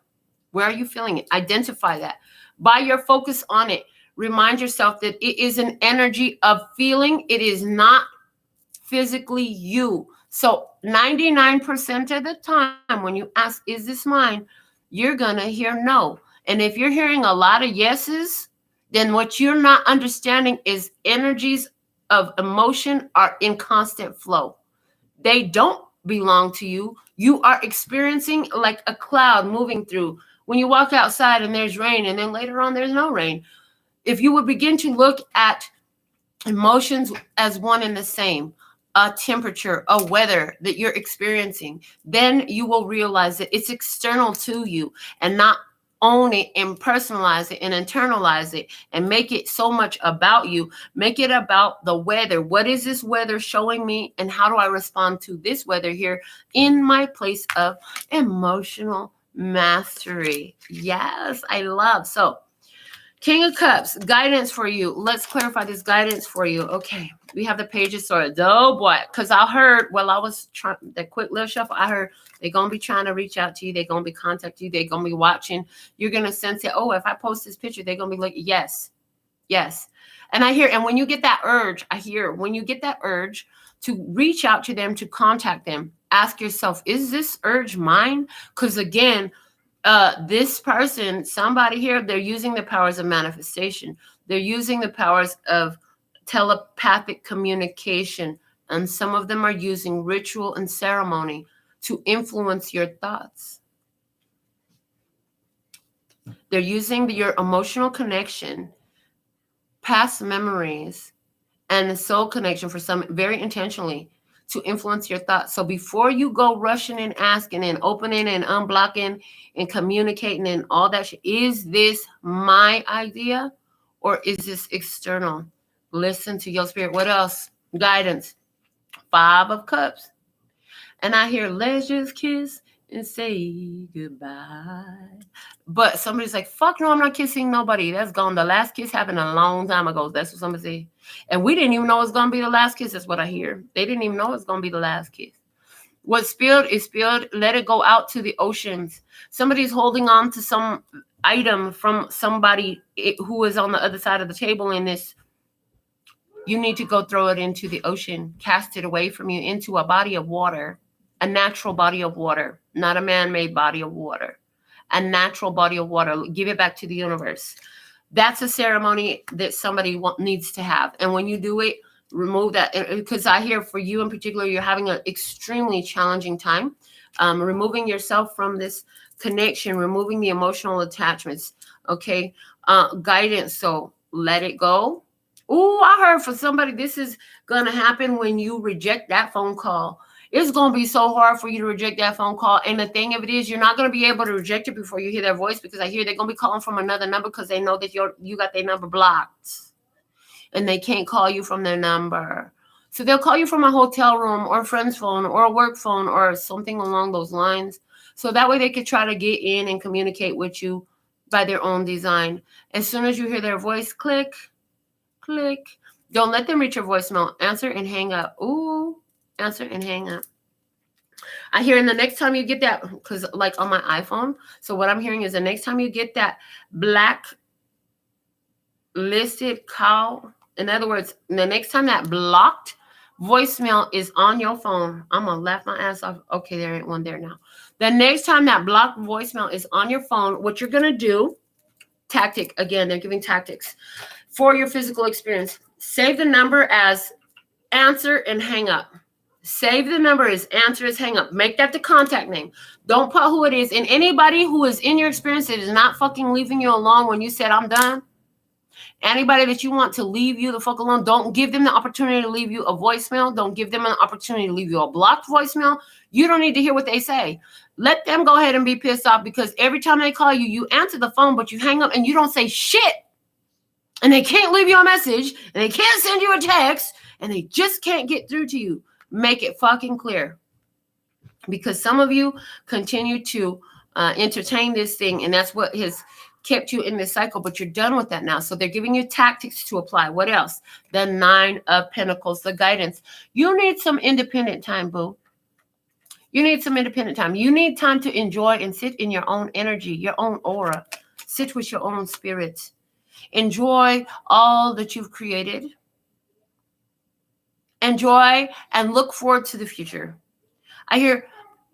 Where are you feeling it? Identify that. By your focus on it, remind yourself that it is an energy of feeling. It is not physically you. So 99% of the time when you ask, is this mine? You're going to hear no. And if you're hearing a lot of yeses, then what you're not understanding is energies of emotion are in constant flow. They don't belong to you. You are experiencing like a cloud moving through. When you walk outside and there's rain, and then later on there's no rain. If you would begin to look at emotions as one and the same, a temperature, a weather that you're experiencing, then you will realize that it's external to you, and not own it and personalize it and internalize it and make it so much about you. Make it about the weather. What is this weather showing me, and how do I respond to this weather here in my place of emotional mastery? Yes, I love. So King of Cups, guidance for you. Let's clarify this guidance for you. Okay, we have the Page of Swords. Oh boy, because I heard while I was trying that quick little shuffle, I heard they're going to be trying to reach out to you. They're going to be contacting you. They're going to be watching. You're going to sense it. Oh, if I post this picture, they're going to be like, yes, yes. And I hear, and when you get that urge, when you get that urge to reach out to them, to contact them, ask yourself, is this urge mine? Because again, this person, somebody here, they're using the powers of manifestation. They're using the powers of telepathic communication. And some of them are using ritual and ceremony to influence your thoughts. They're using your emotional connection, past memories, and the soul connection for some very intentionally to influence your thoughts. So before you go rushing and asking and opening and unblocking and communicating and all that shit, is this my idea or is this external? Listen to your spirit. What else? Guidance. 5 of Cups. And I hear, let's just kiss and say goodbye. But somebody's like, fuck no, I'm not kissing nobody. That's gone. The last kiss happened a long time ago. That's what somebody said. And we didn't even know it was going to be the last kiss. That's what I hear. They didn't even know it was going to be the last kiss. What's spilled is spilled. Let it go out to the oceans. Somebody's holding on to some item from somebody who is on the other side of the table in this. You need to go throw it into the ocean. Cast it away from you into a body of water. A natural body of water, not a man-made body of water. A natural body of water. Give it back to the universe. That's a ceremony that somebody needs to have. And when you do it, remove that. Because I hear for you in particular, you're having an extremely challenging time. Removing yourself from this connection, removing the emotional attachments. Okay. guidance. So let it go. Ooh, I heard for somebody, this is going to happen when you reject that phone call. It's going to be so hard for you to reject that phone call. And the thing of it is, you're not going to be able to reject it before you hear their voice, because I hear they're going to be calling from another number because they know that you got their number blocked and they can't call you from their number. So they'll call you from a hotel room or a friend's phone or a work phone or something along those lines. So that way they could try to get in and communicate with you by their own design. As soon as you hear their voice, click. Don't let them reach your voicemail. Answer and hang up. Ooh, answer and hang up. I hear in the next time you get that, because like on my iPhone, so what I'm hearing is the next time you get that black listed call, in other words, the next time that blocked voicemail is on your phone, I'm going to laugh my ass off. Okay, there ain't one there now. The next time that blocked voicemail is on your phone, what you're going to do, tactic, again, they're giving tactics for your physical experience. Save the number as answer and hang up. Save the number as answer as hang up. Make that the contact name. Don't put who it is. And anybody who is in your experience that is not fucking leaving you alone when you said, I'm done. Anybody that you want to leave you the fuck alone, don't give them the opportunity to leave you a voicemail. Don't give them an opportunity to leave you a blocked voicemail. You don't need to hear what they say. Let them go ahead and be pissed off, because every time they call you, you answer the phone, but you hang up and you don't say shit. And they can't leave you a message, and they can't send you a text, and they just can't get through to you. Make it fucking clear. Because some of you continue to entertain this thing, and that's what has kept you in this cycle, but you're done with that now. So they're giving you tactics to apply. What else? The 9 of Pentacles, the guidance. You need some independent time, boo. You need some independent time. You need time to enjoy and sit in your own energy, your own aura. Sit with your own spirit. Enjoy all that you've created. Enjoy and look forward to the future. I hear,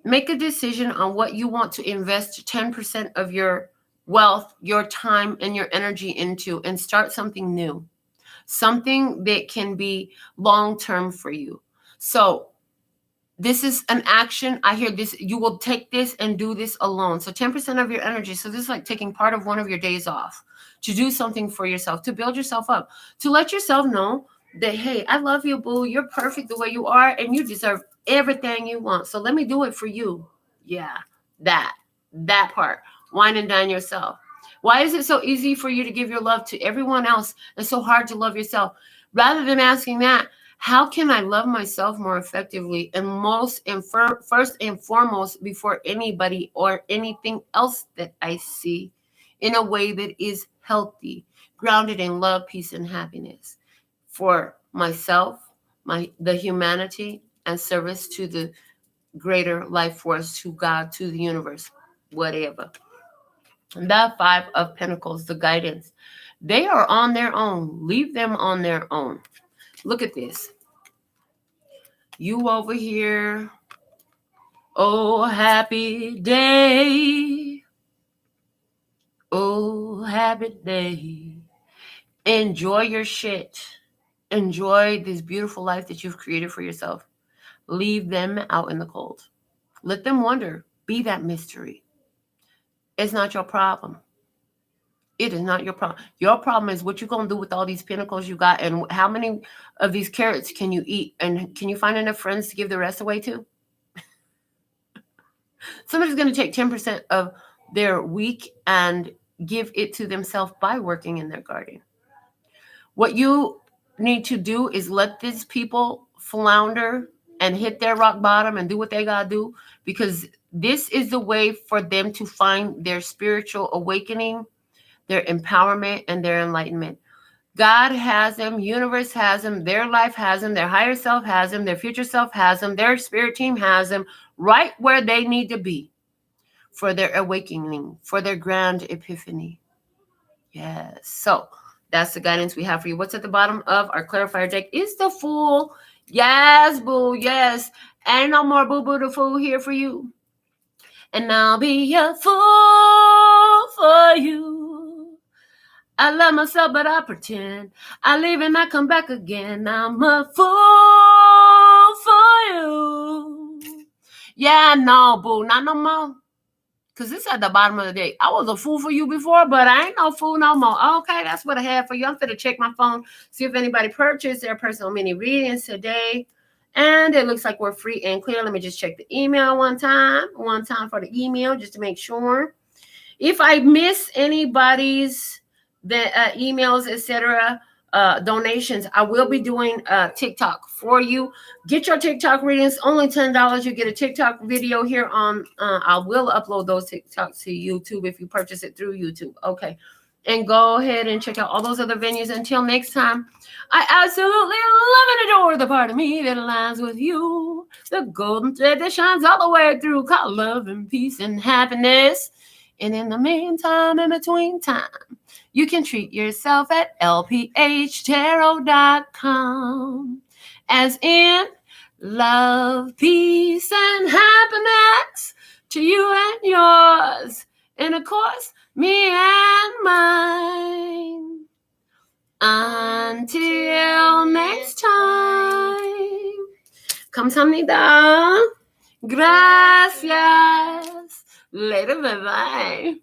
make a decision on what you want to invest 10% of your wealth, your time, and your energy into, and start something new. Something that can be long-term for you. So this is an action. I hear this. You will take this and do this alone. So 10% of your energy. So this is like taking part of one of your days off to do something for yourself, to build yourself up, to let yourself know that, hey, I love you, boo. You're perfect the way you are, and you deserve everything you want. So let me do it for you. Yeah, that part. Wine and dine yourself. Why is it so easy for you to give your love to everyone else and so hard to love yourself? Rather than asking that, how can I love myself more effectively and first and foremost before anybody or anything else that I see, in a way that is healthy, grounded in love, peace, and happiness for myself, the humanity, and service to the greater life force, to God, to the universe, whatever. The 5 of Pentacles, the guidance. They are on their own. Leave them on their own. Look at this. You over here. Oh, happy day. Oh, happy day. Enjoy your shit. Enjoy this beautiful life that you've created for yourself. Leave them out in the cold. Let them wonder. Be that mystery. It's not your problem. It is not your problem. Your problem is what you're going to do with all these pentacles you got, and how many of these carrots can you eat, and can you find enough friends to give the rest away to? Somebody's going to take 10% of their week and give it to themselves by working in their garden. What you need to do is let these people flounder and hit their rock bottom and do what they got to do, because this is the way for them to find their spiritual awakening, their empowerment, and their enlightenment. God has them, universe has them, their life has them, their higher self has them, their future self has them, their spirit team has them right where they need to be for their awakening, for their grand epiphany. Yes. So that's the guidance we have for you. What's at the bottom of our clarifier deck is the Fool. Yes, boo. Yes. Ain't no more boo-boo the Fool here for you. And I'll be a fool for you. I love myself, but I pretend. I leave and I come back again. I'm a fool for you. Yeah, no, boo. Not no more. because it's at the bottom of the day. I was a fool for you before, but I ain't no fool no more. Okay, that's what I have for you. I'm going to check my phone, see if anybody purchased their personal mini readings today. And it looks like we're free and clear. Let me just check the email one time for the email, just to make sure. If I miss anybody's emails, etc., donations, I will be doing TikTok for you. Get your TikTok readings, only $10. You get a TikTok video here on, I will upload those TikToks to YouTube if you purchase it through YouTube. Okay. And go ahead and check out all those other venues. Until next time, I absolutely love and adore the part of me that aligns with you. The golden thread that shines all the way through, called love and peace and happiness. And in the meantime, in between time, you can treat yourself at LPHtarot.com. As in, love, peace, and happiness to you and yours. And of course, me and mine. Until next time. Kamsahamnida. Gracias. Later, bye-bye.